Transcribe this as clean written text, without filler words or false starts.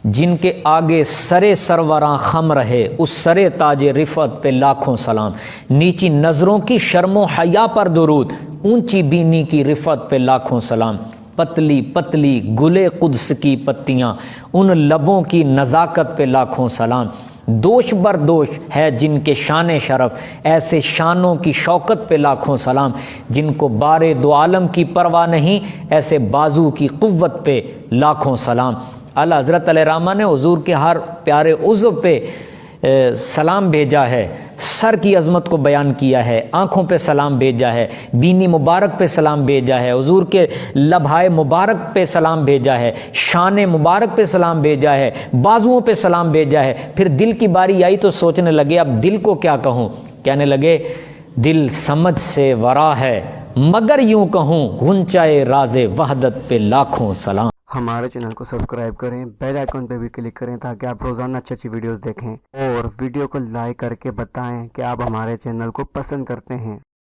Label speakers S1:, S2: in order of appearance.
S1: جن کے آگے سرے سروراں خم رہے اس سرے تاج رفعت پہ لاکھوں سلام۔ نیچی نظروں کی شرم و حیا پر درود، اونچی بینی کی رفعت پہ لاکھوں سلام۔ پتلی پتلی گلے قدس کی پتیاں، ان لبوں کی نزاکت پہ لاکھوں سلام۔ دوش بر دوش ہے جن کے شان شرف، ایسے شانوں کی شوکت پہ لاکھوں سلام۔ جن کو بارے دو عالم کی پرواہ نہیں، ایسے بازو کی قوت پہ لاکھوں سلام۔ اعلیٰ حضرت علیہ رحمہ نے حضور کے ہر پیارے عضو پہ سلام بھیجا ہے، سر کی عظمت کو بیان کیا ہے، آنکھوں پہ سلام بھیجا ہے، بینی مبارک پہ سلام بھیجا ہے، حضور کے لبھائے مبارک پہ سلام بھیجا ہے، شان مبارک پہ سلام بھیجا ہے، بازوؤں پہ سلام بھیجا ہے۔ پھر دل کی باری آئی تو سوچنے لگے اب دل کو کیا کہوں، کہنے لگے دل سمجھ سے ورا ہے، مگر یوں کہوں غنچۂ راز وحدت پہ لاکھوں سلام۔
S2: ہمارے چینل کو سبسکرائب کریں، بیل آئیکن پہ بھی کلک کریں تاکہ آپ روزانہ اچھی اچھی ویڈیوز دیکھیں، اور ویڈیو کو لائک کر کے بتائیں کہ آپ ہمارے چینل کو پسند کرتے ہیں۔